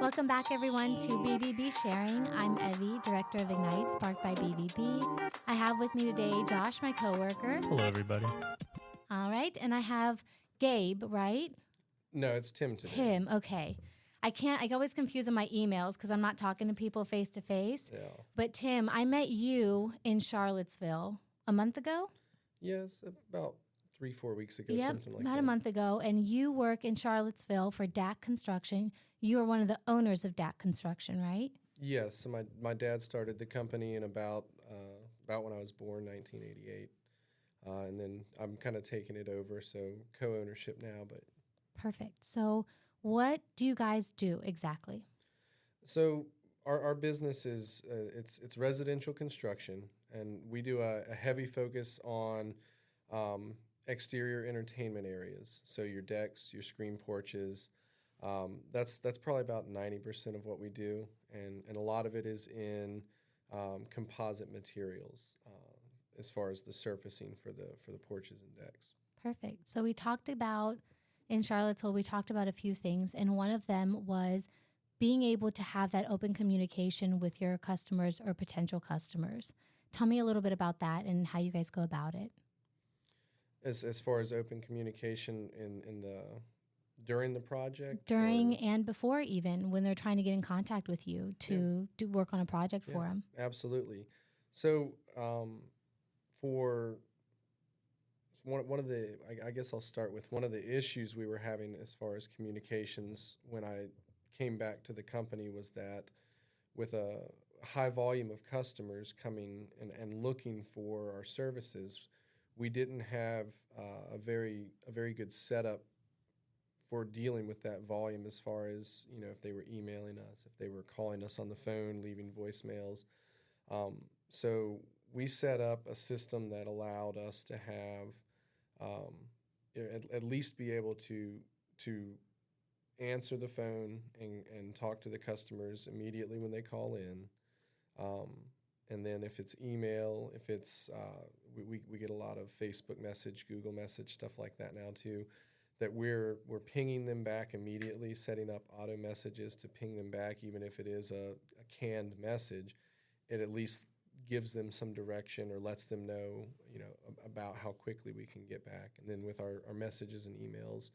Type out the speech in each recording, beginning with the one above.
Welcome back, everyone, to BBB Sharing. I'm Evie, Director of Ignite, sparked by BBB. I have with me today Josh, my coworker. Hello, everybody. All right, and I have Gabe, right? No, it's Tim today. Tim, okay. I always confuse in my emails because I'm not talking to people face to face. Yeah. But Tim, I met you in Charlottesville a month ago. Yes, about 3-4 weeks ago, Yep, something like about that. a month ago. And you work in Charlottesville for DAK Construction. You are one of the owners of DAK Construction, right? Yes, so my dad started the company in about when I was born, 1988. And then I'm kind of taking it over, so co-ownership now. But Perfect. So what do you guys do exactly? so our business is it's residential construction, and we do a heavy focus on exterior entertainment areas. So your decks, your screen porches. That's probably about 90% of what we do, and a lot of it is in composite materials as far as the surfacing for the porches and decks. Perfect. So in Charlottesville, we talked about a few things, and one of them was being able to have that open communication with your customers or potential customers. Tell me a little bit about that and how you guys go about it. As far as open communication during the project? During and before, even when they're trying to get in contact with you to do work on a project for them. Absolutely. So for one of the, I guess I'll start with one of the issues we were having as far as communications when I came back to the company was that with a high volume of customers coming and looking for our services, we didn't have a very good setup for dealing with that volume as far as, if they were emailing us, if they were calling us on the phone, leaving voicemails. So we set up a system that allowed us to have at least be able to answer the phone and talk to the customers immediately when they call in. And then if it's email, if it's we get a lot of Facebook message, Google message, stuff like that now too, that we're pinging them back immediately, setting up auto messages to ping them back, even if it is a canned message. It at least gives them some direction or lets them know, about how quickly we can get back. And then with our messages and emails,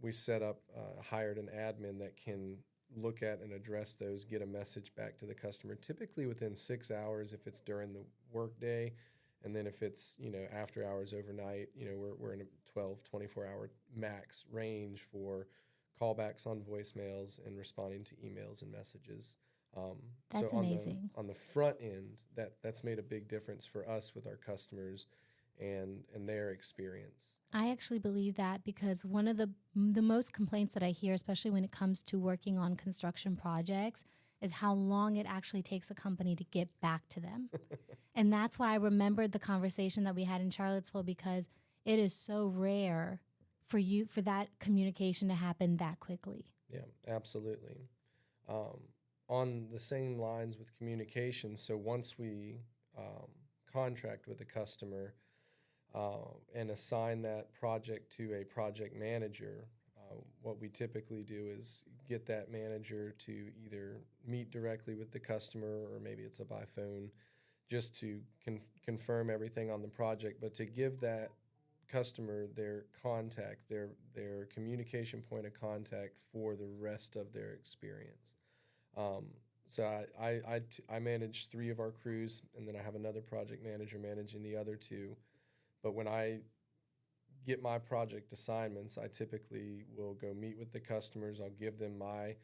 we set up, hired an admin that can look at and address those, get a message back to the customer, typically within 6 hours if it's during the workday. And then if it's, after hours overnight, we're in a 12, 24-hour max range for callbacks on voicemails and responding to emails and messages. That's amazing. On the front end, that's made a big difference for us with our customers and their experience. I actually believe that because one of the most complaints that I hear, especially when it comes to working on construction projects, is how long it actually takes a company to get back to them. And that's why I remembered the conversation that we had in Charlottesville, because it is so rare for that communication to happen that quickly. Yeah, absolutely. On the same lines with communication, so once we contract with a customer and assign that project to a project manager, what we typically do is get that manager to either meet directly with the customer, or maybe it's a by phone, just to confirm everything on the project, but to give that customer their contact, their communication point of contact for the rest of their experience. So I manage 3 of our crews, and then I have another project manager managing the other 2. But when I get my project assignments, I typically will go meet with the customers. I'll give them my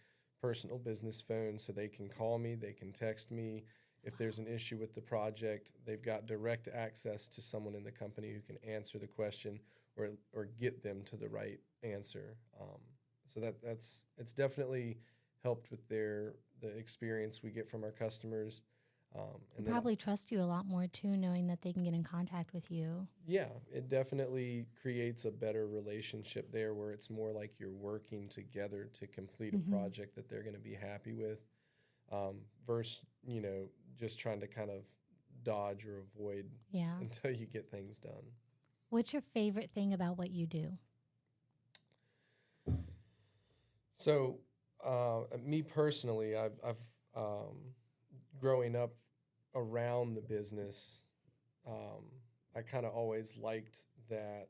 personal business phone so they can call me, they can text me. If there's an issue with the project, they've got direct access to someone in the company who can answer the question or get them to the right answer. So it's definitely helped with the experience we get from our customers. And probably trust you a lot more too, knowing that they can get in contact with you. Yeah, it definitely creates a better relationship there where it's more like you're working together to complete a project that they're going to be happy with, versus, just trying to kind of dodge or avoid until you get things done. What's your favorite thing about what you do? So Me personally, I've growing up around the business, I kind of always liked that,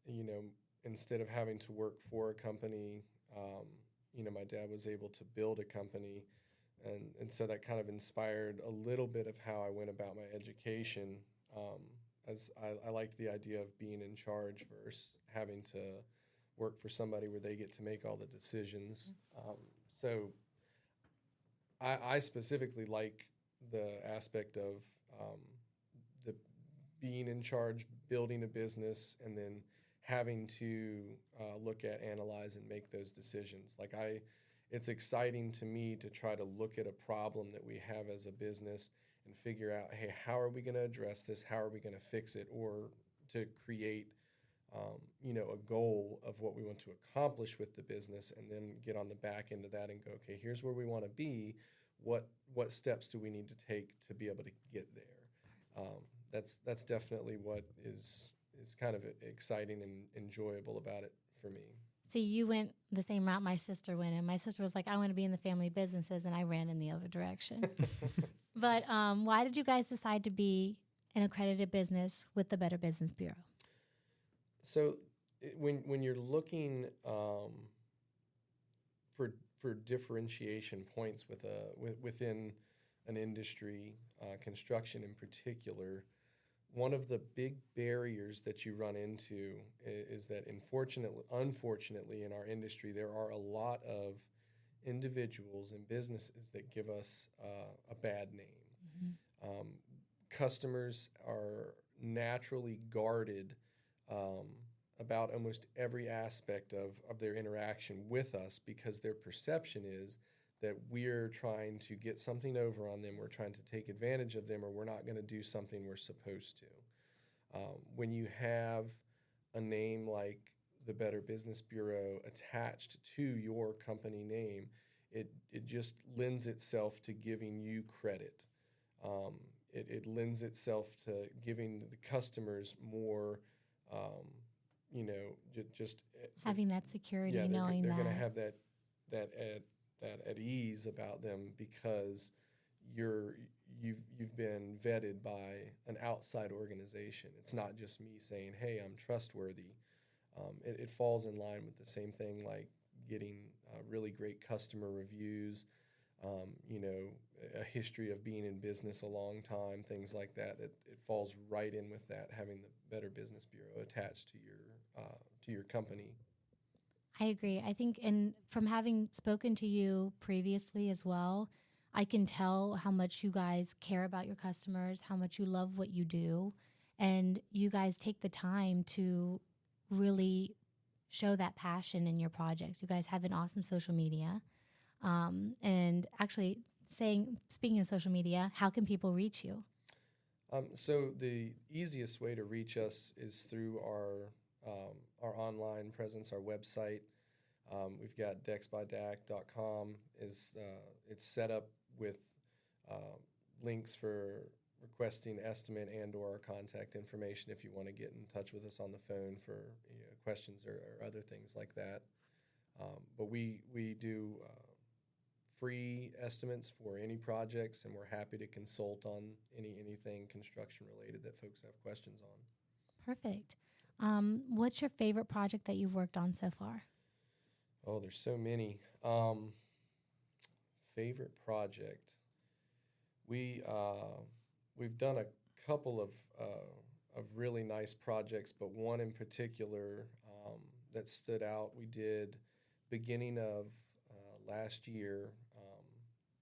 you know, instead of having to work for a company, my dad was able to build a company. And so that kind of inspired a little bit of how I went about my education. As I liked the idea of being in charge versus having to work for somebody where they get to make all the decisions. So I specifically like the aspect of the being in charge, building a business, and then having to look at, analyze, and make those decisions. It's exciting to me to try to look at a problem that we have as a business and figure out, hey, how are we going to address this? How are we going to fix it? Or to create, a goal of what we want to accomplish with the business, and then get on the back end of that and go, okay, here's where we want to be. What steps do we need to take to be able to get there? That's definitely what is kind of exciting and enjoyable about it for me. See, you went the same route my sister went, and my sister was like, I want to be in the family businesses, and I ran in the other direction. But why did you guys decide to be an accredited business with the Better Business Bureau? So when you're looking for differentiation points within an industry, construction in particular, one of the big barriers that you run into is that unfortunately in our industry, there are a lot of individuals and businesses that give us a bad name. Mm-hmm. Customers are naturally guarded about almost every aspect of their interaction with us, because their perception is that we're trying to get something over on them, we're trying to take advantage of them, or we're not going to do something we're supposed to. When you have a name like the Better Business Bureau attached to your company name, it just lends itself to giving you credit. It lends itself to giving the customers more, just having that security, knowing they're that going to have that at ease about them, because you've been vetted by an outside organization. It's not just me saying, hey, I'm trustworthy. It falls in line with the same thing, like getting really great customer reviews, a history of being in business a long time, things like that. It falls right in with that, having the Better Business Bureau attached to your company. I agree. I think, and from having spoken to you previously as well, I can tell how much you guys care about your customers, how much you love what you do, and you guys take the time to really show that passion in your projects. You guys have an awesome social media. And actually, speaking of social media, how can people reach you? So the easiest way to reach us is through our online presence, our website. We've got dexbydak.com. It's set up with links for requesting estimate and/or contact information if you want to get in touch with us on the phone for questions or other things like that. But we do free estimates for any projects, and we're happy to consult on anything construction related that folks have questions on. Perfect. What's your favorite project that you've worked on so far? Oh, there's so many. Favorite project. We've done a couple of really nice projects, but one in particular that stood out. We did beginning of last year.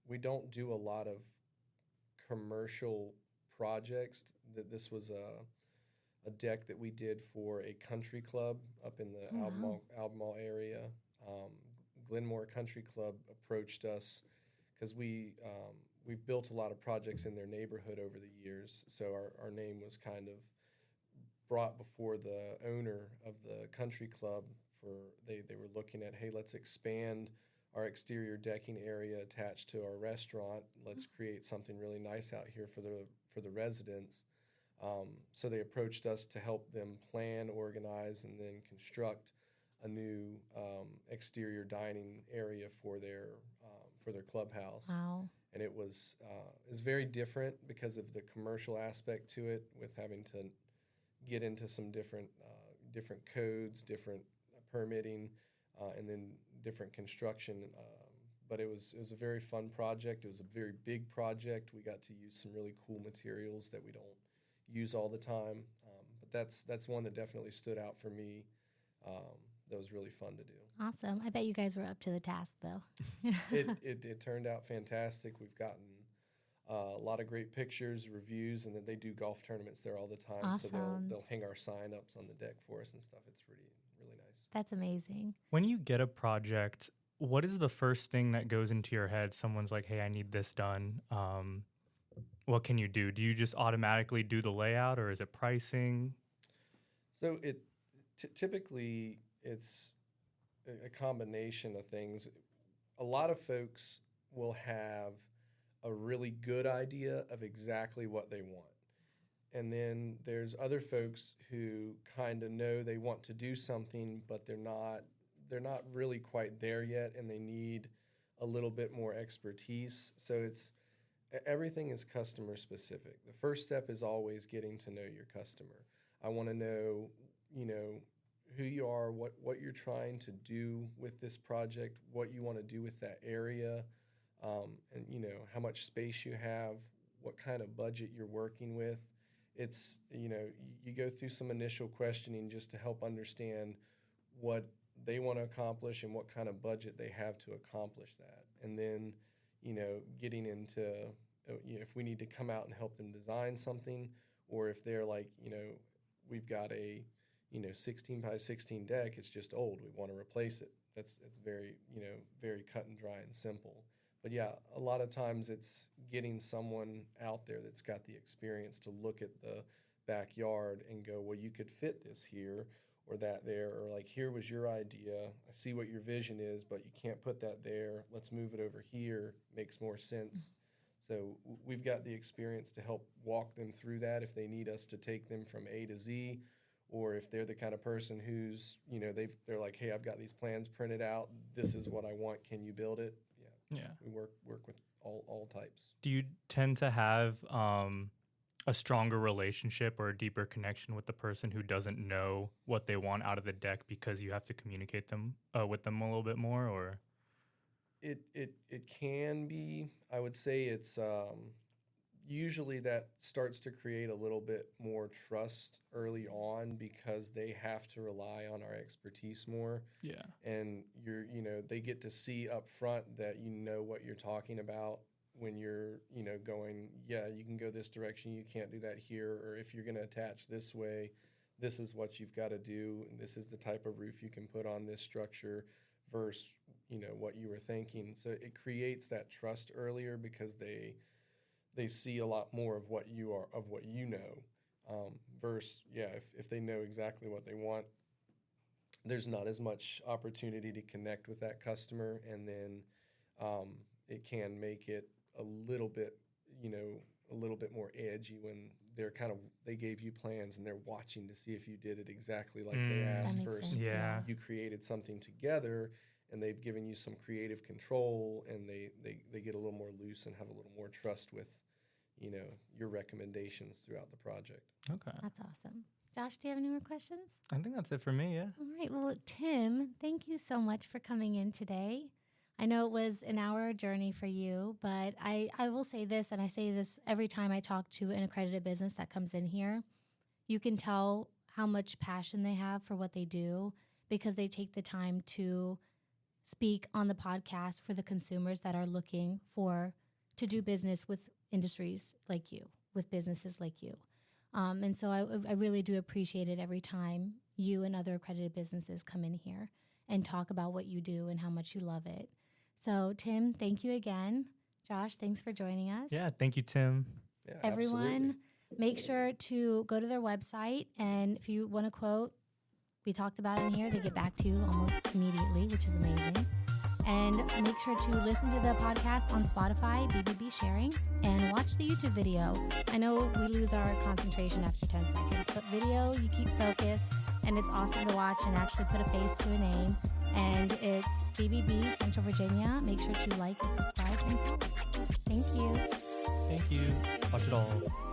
We don't do a lot of commercial projects. This was a deck that we did for a country club up in the Albemarle area. Glenmore Country Club approached us because we've built a lot of projects in their neighborhood over the years. So our name was kind of brought before the owner of the country club. They were looking at, hey, let's expand our exterior decking area attached to our restaurant. Let's create something really nice out here for the residents. So they approached us to help them plan, organize, and then construct a new exterior dining area for their clubhouse. Wow. And it was very different because of the commercial aspect to it, with having to get into some different codes, different permitting, and then different construction. But it was a very fun project. It was a very big project. We got to use some really cool materials that we don't use all the time. But that's one that definitely stood out for me. That was really fun to do. Awesome. I bet you guys were up to the task, though. It turned out fantastic. We've gotten a lot of great pictures, reviews, and then they do golf tournaments there all the time. Awesome. So they'll hang our sign-ups on the deck for us and stuff. It's really nice. That's amazing. When you get a project, what is the first thing that goes into your head? Someone's like, hey, I need this done. What can you do? Do you just automatically do the layout, or is it pricing? So typically it's a combination of things. A lot of folks will have a really good idea of exactly what they want. And then there's other folks who kind of know they want to do something, but they're not really quite there yet, and they need a little bit more expertise. So everything is customer specific. The first step is always getting to know your customer. I want to know, who you are, what you're trying to do with this project, what you want to do with that area, and how much space you have, what kind of budget you're working with. It's, you go through some initial questioning just to help understand what they want to accomplish and what kind of budget they have to accomplish that. And then, getting into, if we need to come out and help them design something, or if they're like, we've got a 16 by 16 deck, it's just old, we want to replace it. It's very, very cut and dry and simple. But yeah, a lot of times it's getting someone out there that's got the experience to look at the backyard and go, well, you could fit this here or that there, or like, here was your idea. I see what your vision is, but you can't put that there. Let's move it over here. Makes more sense. So we've got the experience to help walk them through that if they need us to take them from A to Z, or if they're the kind of person who's, they're like, hey, I've got these plans printed out. This is what I want. Can you build it? Yeah. We work with all types. Do you tend to have a stronger relationship or a deeper connection with the person who doesn't know what they want out of the deck because you have to communicate with them a little bit more, or? It can be. I would say it's usually that starts to create a little bit more trust early on because they have to rely on our expertise more. Yeah. And they get to see up front that what you're talking about when you're, going, yeah, you can go this direction, you can't do that here, or if you're going to attach this way, this is what you've got to do, and this is the type of roof you can put on this structure versus, what you were thinking. So it creates that trust earlier because they see a lot more of what you know, versus, if they know exactly what they want, there's not as much opportunity to connect with that customer, and then it can make it a little bit more edgy when they gave you plans and they're watching to see if you did it exactly like they asked versus you created something together and they've given you some creative control, and they get a little more loose and have a little more trust with your recommendations throughout the project. Okay. That's awesome. Josh, do you have any more questions? I think that's it for me, yeah. All right. Well, Tim, thank you so much for coming in today. I know it was an hour journey for you, but I will say this, and I say this every time I talk to an accredited business that comes in here. You can tell how much passion they have for what they do because they take the time to speak on the podcast for the consumers that are looking to do business with industries like you, with businesses like you. And so I really do appreciate it every time you and other accredited businesses come in here and talk about what you do and how much you love it. So, Tim, thank you again. Josh, thanks for joining us. Yeah, thank you, Tim. Yeah, everyone, absolutely. Make sure to go to their website, and if you want to quote, we talked about it in here, they get back to you almost immediately, which is amazing. And make sure to listen to the podcast on Spotify, BBB Sharing, and watch the YouTube video. I know we lose our concentration after 10 seconds, but video, you keep focused, and it's awesome to watch and actually put a face to a name. And it's BBB Central Virginia. Make sure to like and subscribe and follow. Thank you. Thank you. Watch it all.